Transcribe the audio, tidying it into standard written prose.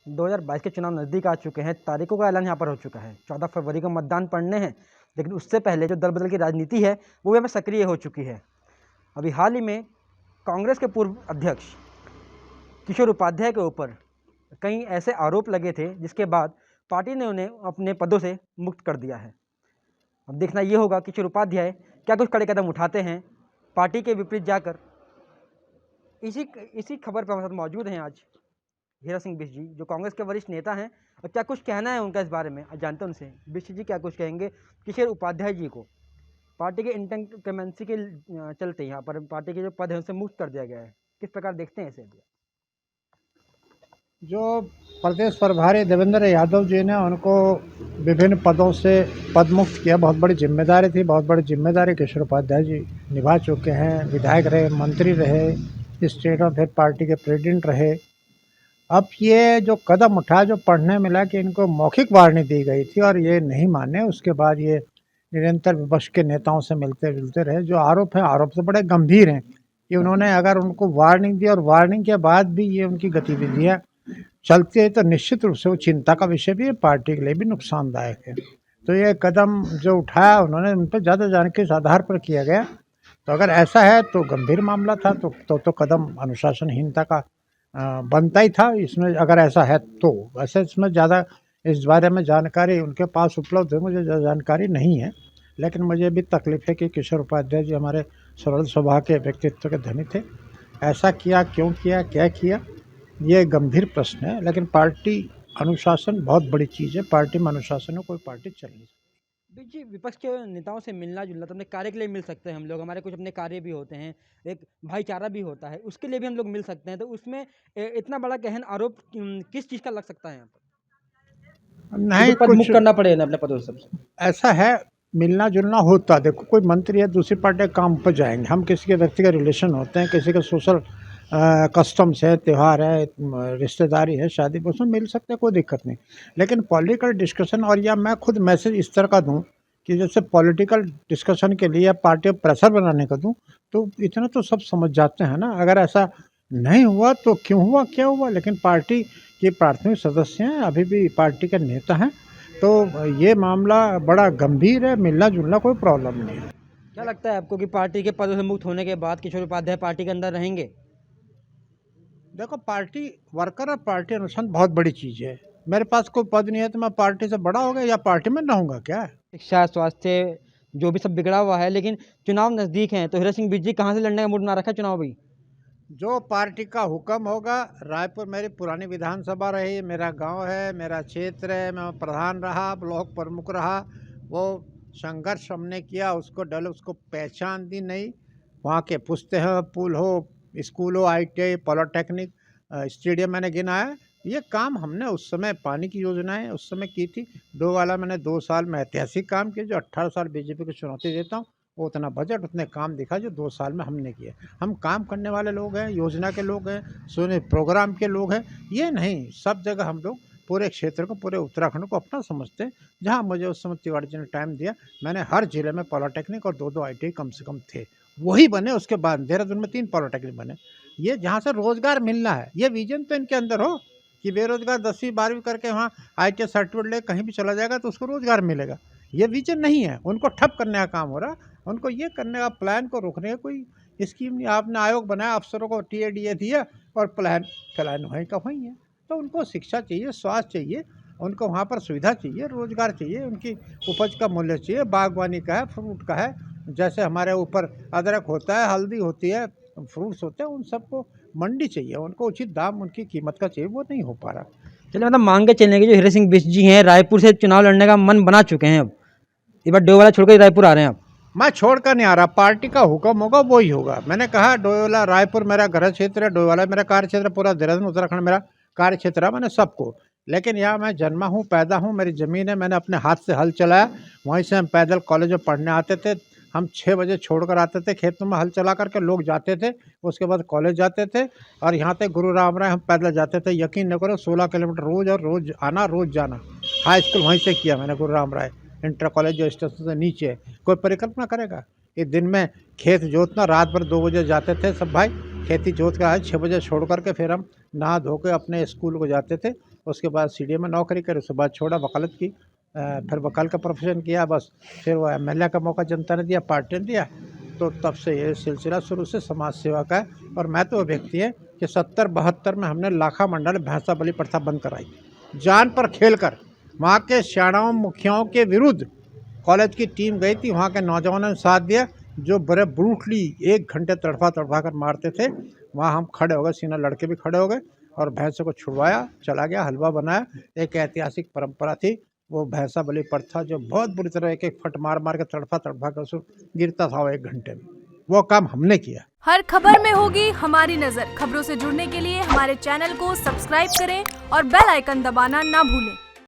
2022 के चुनाव नज़दीक आ चुके हैं। तारीखों का ऐलान यहाँ पर हो चुका है। 14 फरवरी को मतदान पड़ने हैं, लेकिन उससे पहले जो दल बदल की राजनीति है वो यहाँ पर सक्रिय हो चुकी है। अभी हाल ही में कांग्रेस के पूर्व अध्यक्ष किशोर उपाध्याय के ऊपर कई ऐसे आरोप लगे थे जिसके बाद पार्टी ने उन्हें अपने पदों से मुक्त कर दिया है। अब देखना ये होगा किशोर उपाध्याय क्या कुछ कड़े कदम उठाते हैं पार्टी के विपरीत जाकर। इसी खबर पर हमारे साथ मौजूद हैं आज हीरा सिंह बिष्ट जी, जो कांग्रेस के वरिष्ठ नेता हैं, और क्या कुछ कहना है उनका इस बारे में आज जानते हैं उनसे। बिष्ट जी क्या कुछ कहेंगे किशोर उपाध्याय जी को पार्टी के इंटरकमेंसी के चलते यहाँ पर पार्टी के जो पद है उनसे मुक्त कर दिया गया है, किस प्रकार देखते हैं इसे? जो प्रदेश प्रभारी देवेंद्र यादव जी ने उनको विभिन्न पदों से पदमुक्त किया, बहुत बड़ी जिम्मेदारी थी। बहुत बड़ी जिम्मेदारी किशोर उपाध्याय जी निभा चुके हैं। विधायक रहे, मंत्री रहे, स्टेट ऑफ पार्टी के प्रेसिडेंट रहे। अब ये जो कदम उठा, जो पढ़ने मिला कि इनको मौखिक वार्निंग दी गई थी और ये नहीं माने, उसके बाद ये निरंतर विपक्ष के नेताओं से मिलते जुलते रहे। जो आरोप है, आरोप तो बड़े गंभीर हैं कि उन्होंने अगर उनको वार्निंग दी और वार्निंग के बाद भी ये उनकी गतिविधियाँ चलती है तो निश्चित रूप से वो चिंता का विषय भी है, पार्टी के लिए भी नुकसानदायक है। तो ये कदम जो उठाया उन्होंने, उन पर ज़्यादा जानकारी के आधार पर किया गया। तो अगर ऐसा है तो गंभीर मामला था, तो कदम अनुशासनहीनता का बनता ही था। इसमें अगर ऐसा है तो वैसे इसमें ज़्यादा इस बारे में जानकारी उनके पास उपलब्ध है, मुझे ज़्यादा जानकारी नहीं है। लेकिन मुझे भी तकलीफ है कि किशोर उपाध्याय जी हमारे सरल स्वभाव के व्यक्तित्व के धनी थे। ऐसा किया, क्यों किया, क्या किया, ये गंभीर प्रश्न है। लेकिन पार्टी अनुशासन बहुत बड़ी चीज़ है। पार्टी में अनुशासन है, कोई पार्टी चल नहीं सकती। जी, विपक्ष के नेताओं से मिलना जुलना तो अपने कार्य के लिए मिल सकते हैं हम लोग, हमारे कुछ अपने कार्य भी होते हैं, एक भाईचारा भी होता है, उसके लिए भी हम लोग मिल सकते हैं। तो उसमें इतना बड़ा गहन आरोप किस चीज़ का लग सकता है यहाँ पर? नहीं, पद कुछ मुक्त करना पड़ेगा अपने पदों से। ऐसा है, मिलना जुलना होता। देखो, कोई मंत्री है, दूसरी पार्टी के काम पर जाएंगे, हम किसी के व्यक्ति के रिलेशन होते हैं, किसी के सोशल कस्टम्स है, त्यौहार है, रिश्तेदारी है, शादी, उसमें मिल सकते हैं, कोई दिक्कत नहीं। लेकिन पॉलिटिकल डिस्कशन, और या मैं खुद मैसेज इस तरह का दूं कि जैसे पॉलिटिकल डिस्कशन के लिए पार्टी पर प्रेशर बनाने का दूं, तो इतना तो सब समझ जाते हैं ना। अगर ऐसा नहीं हुआ तो क्यों हुआ, क्या हुआ। लेकिन पार्टी के प्राथमिक सदस्य हैं, अभी भी पार्टी के नेता हैं, तो ये मामला बड़ा गंभीर है। मिलना जुलना कोई प्रॉब्लम नहीं है। क्या लगता है आपको कि पार्टी के पदों से मुक्त होने के बाद किशोर उपाध्याय पार्टी के अंदर रहेंगे? देखो, पार्टी वर्कर और पार्टी अनुशासन बहुत बड़ी चीज़ है। मेरे पास कोई पद नहीं है तो मैं पार्टी से बड़ा हो गया या पार्टी में रहूँगा क्या? शिक्षा, स्वास्थ्य, जो भी सब बिगड़ा हुआ है, लेकिन चुनाव नज़दीक हैं, तो हीरा सिंह बिष्ट जी कहाँ से लड़ने का मूड बना रखा है चुनाव भी? जो पार्टी का हुक्म होगा। रायपुर मेरी पुरानी विधानसभा रही, मेरा गांव है, मेरा क्षेत्र है, मैं प्रधान रहा, ब्लॉक प्रमुख रहा। वो संघर्ष हमने किया, उसको डेवलप, उसको पहचान दी नहीं। वहाँ के पुश्ते हो, पुल हो, स्कूल हो, ITI, पॉलिटेक्निक, स्टेडियम मैंने गिनाया। ये काम हमने उस समय, पानी की योजनाएं उस समय की थी। डोवाला मैंने 2 साल में ऐतिहासिक काम किया। जो 18 साल बीजेपी को चुनौती देता हूँ, वो उतना बजट, उतने काम दिखा जो 2 साल में हमने किए। हम काम करने वाले लोग हैं, योजना के लोग हैं, सोने प्रोग्राम के लोग हैं। ये नहीं, सब जगह हम लोग पूरे क्षेत्र को, पूरे उत्तराखंड को अपना समझते हैं। जहाँ मुझे उस समय तिवारी जी ने टाइम दिया, मैंने हर जिले में पॉलिटेक्निक और 2-2 ITI कम से कम थे, वही बने। उसके बाद देहरादून में 3 पॉलिटेक्निक बने। ये जहाँ से रोजगार मिलना है, ये विजन तो इनके अंदर हो कि बेरोजगार 10वीं 12वीं करके वहाँ ITI सर्टिफिकेट ले कहीं भी चला जाएगा तो उसको रोजगार मिलेगा। ये विजन नहीं है। उनको ठप करने का काम हो रहा। उनको ये करने का, प्लान को रोकने का कोई स्कीम नहीं। आपने आयोग बनाया, अफसरों को TADA दिया और प्लान वहीं का वहीं है। तो उनको शिक्षा चाहिए, स्वास्थ्य चाहिए, उनको वहाँ पर सुविधा चाहिए, रोजगार चाहिए, उनकी उपज का मूल्य चाहिए, बागवानी का है, फ्रूट का है। जैसे हमारे ऊपर अदरक होता है, हल्दी होती है, फ्रूट्स होते हैं, उन सबको मंडी चाहिए, उनको उचित दाम उनकी कीमत का चाहिए, वो नहीं हो पा रहा। चलिए, मतलब मांग के चलने की जो हीरा सिंह बिष्ट जी हैं, रायपुर से चुनाव लड़ने का मन बना चुके हैं। अब एक बार डोवाला छोड़कर रायपुर आ रहे हैं। अब मैं छोड़कर नहीं आ रहा, पार्टी का हुक्म होगा वही होगा। मैंने कहा, डोईवाला रायपुर मेरा घर क्षेत्र है, डोईवाला मेरा कार्य क्षेत्र, पूरा देहरादून उत्तराखंड मेरा कार्य क्षेत्र है। मैंने सबको, लेकिन यहाँ मैं जन्मा हूँ, पैदा हूँ, मेरी ज़मीन है, मैंने अपने हाथ से हल चलाया। वहीं से हम पैदल कॉलेज में पढ़ने आते थे। हम 6 बजे छोड़कर आते थे, खेतों में हल चला करके लोग जाते थे, उसके बाद कॉलेज जाते थे। और यहाँ तक गुरु राम राय हम पैदल जाते थे। यकीन न करो, 16 किलोमीटर रोज़, और रोज़ आना, रोज़ जाना। हाई स्कूल वहीं से किया मैंने, गुरु राम राय इंटर कॉलेज जो स्टेशन से नीचे है। कोई परिकल्पना करेगा कि दिन में खेत जोतना, रात भर 2 बजे जाते थे सब भाई खेती जोत कर आए, 6 बजे छोड़ करके फिर हम नहा धो के अपने स्कूल को जाते थे। उसके बाद सीडीए में नौकरी करी, उसके बाद छोड़ा, वकालत की, फिर वकाल का प्रोफेशन किया। बस फिर वो एमएलए का मौका जनता ने दिया, पार्टी ने दिया, तो तब से ये सिलसिला शुरू से समाज सेवा का है। और मैं तो वो व्यक्ति है कि 70-72 में हमने लाखा मंडल भैंसा बलि प्रथा बंद कराई, जान पर खेल कर। वहाँ के सियाणाओं मुखियाओं के विरुद्ध कॉलेज की टीम गई थी, वहाँ के नौजवानों ने साथ दिया, जो बड़े ब्रूटली 1 घंटे तड़फा कर मारते थे। वहाँ हम खड़े हो गए, सीना लड़के भी खड़े हो गए और भैंसों को छुड़वाया, चला गया, हलवा बनाया। एक ऐतिहासिक परंपरा थी वो भैंसा बलि प्रथा, जो बहुत बुरी तरह एक फट मार के तड़फा कर उसको गिरता था वो 1 घंटे में, वो काम हमने किया। हर खबर में होगी हमारी नजर। खबरों से जुड़ने के लिए हमारे चैनल को सब्सक्राइब करें और बेल आइकन दबाना ना भूलें।